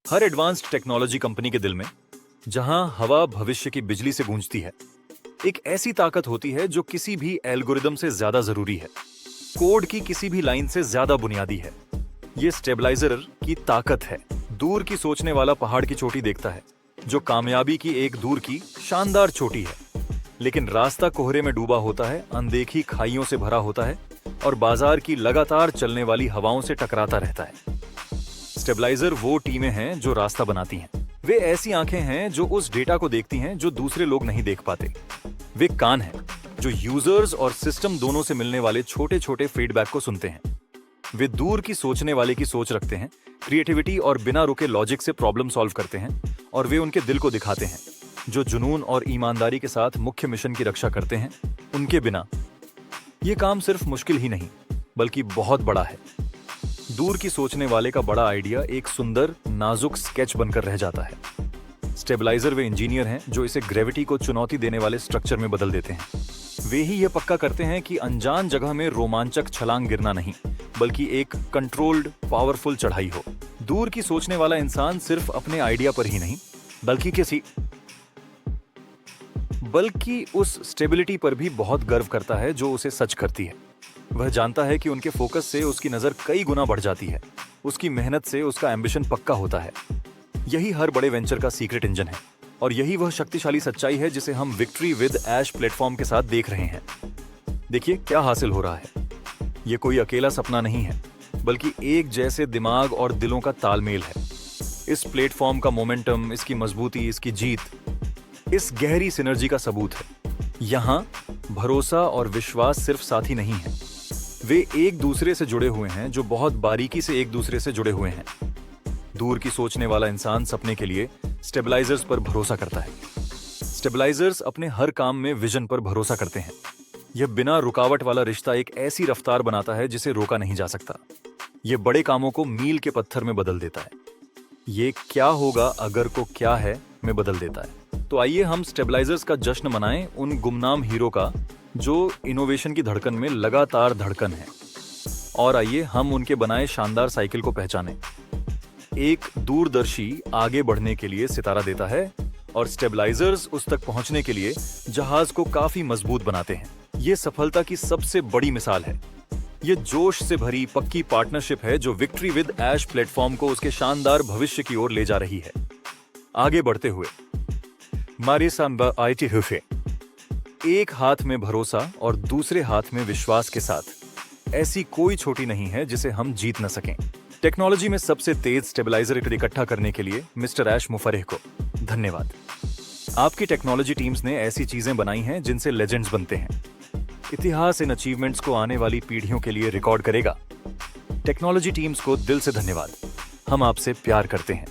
हर advanced technology company के दिल में, जहां हवा भविष्य की बिजली से गूंजती है, एक ऐसी ताकत होती है जो किसी भी एल्गोरिदम से ज्यादा जरूरी है, कोड की किसी भी लाइन से ज्यादा बुनियादी है। ये स्टेबलाइजर की ताकत है। दूर की सोचने वाला पहाड़ की चोटी देखता है, जो कामयाबी की एक दूर की शानदार चोटी है, लेकिन रास्ता कोहरे में डूबा होता है, अनदेखी खाइयों से भरा होता है और बाजार की लगातार चलने वाली हवाओं से टकराता रहता है। स्टेबलाइजर वो टीमें हैं जो रास्ता बनाती हैं। वे ऐसी आंखें हैं जो उस डेटा को देखती हैं जो दूसरे लोग नहीं देख पाते। वे कान हैं जो यूजर्स और सिस्टम दोनों से मिलने वाले छोटे छोटे फीडबैक को सुनते हैं। वे दूर की सोचने वाले की सोच रखते हैं, क्रिएटिविटी और बिना रुके लॉजिक से प्रॉब्लम सॉल्व करते हैं, और वे उनके दिल को दिखाते हैं, जो जुनून और ईमानदारी के साथ मुख्य मिशन की रक्षा करते हैं। उनके बिना ये काम सिर्फ मुश्किल ही नहीं, बल्कि बहुत बड़ा है। दूर की सोचने वाले का बड़ा आइडिया एक सुंदर, नाजुक स्केच बनकर रह जाता है। स्टेबलाइजर वे इंजीनियर हैं जो इसे ग्रेविटी को चुनौती देने वाले स्ट्रक्चर में बदल देते हैं। वे ही यह पक्का करते हैं कि अनजान जगह में रोमांचक छलांग गिरना नहीं, बल्कि एक कंट्रोल्ड, पावरफुल चढ़ाई हो। दूर की सोचने वाला इंसान सिर्फ अपने आइडिया पर ही नहीं, बल्कि उस स्टेबिलिटी पर भी बहुत गर्व करता है जो उसे सच करती है। वह जानता है कि उनके फोकस से उसकी नजर कई गुना बढ़ जाती है, उसकी मेहनत से उसका एम्बिशन पक्का होता है। यही हर बड़े वेंचर का सीक्रेट इंजन है, और यही वह शक्तिशाली सच्चाई है जिसे हम विक्ट्री विद ऐश प्लेटफॉर्म के साथ देख रहे हैं। देखिए क्या हासिल हो रहा है। ये कोई अकेला सपना नहीं है, बल्कि एक जैसे दिमाग और दिलों का तालमेल है। इस प्लेटफॉर्म का मोमेंटम, इसकी मजबूती, इसकी जीत, इस गहरी सिनर्जी का सबूत है। यहाँ भरोसा और विश्वास सिर्फ साथी नहीं है, वे एक दूसरे से जुड़े हुए हैं, जो बहुत बारीकी से एक दूसरे से जुड़े हुए हैं। दूर की सोचने वाला इंसान सपने के लिए स्टेबलाइजर्स पर भरोसा करता है। स्टेबलाइजर्स अपने हर काम में विजन पर भरोसा करते हैं। यह बिना रुकावट वाला रिश्ता एक ऐसी रफ्तार बनाता है जिसे रोका नहीं जा सकता। यह बड़े कामों को मील के पत्थर में बदल देता है। ये क्या होगा अगर को क्या है में बदल देता है। तो आइए हम स्टेबलाइजर्स का जश्न मनाएं, उन गुमनाम हीरो का जो इनोवेशन की धड़कन में लगातार धड़कन है। और आइए हम उनके बनाए शानदार साइकिल को पहचानें। एक दूरदर्शी आगे बढ़ने के लिए सितारा देता है, और स्टेबलाइजर्स उस तक पहुंचने के लिए जहाज को काफी मजबूत बनाते हैं। ये सफलता की सबसे बड़ी मिसाल है। ये जोश से भरी पक्की पार्टनरशिप है जो विक्ट्री विद ऐश प्लेटफॉर्म को उसके शानदार भविष्य की ओर ले जा रही है। आगे बढ़ते हुए एक हाथ में भरोसा और दूसरे हाथ में विश्वास के साथ ऐसी कोई छोटी नहीं है जिसे हम जीत न सकें। टेक्नोलॉजी में सबसे तेज स्टेबलाइजर इकट्ठा करने के लिए मिस्टर ऐश मुफर्रेह को धन्यवाद। आपकी टेक्नोलॉजी टीम्स ने ऐसी चीजें बनाई हैं जिनसे लेजेंड्स बनते हैं। इतिहास इन अचीवमेंट्स को आने वाली पीढ़ियों के लिए रिकॉर्ड करेगा। टेक्नोलॉजी टीम्स को दिल से धन्यवाद। हम आपसे प्यार करते हैं।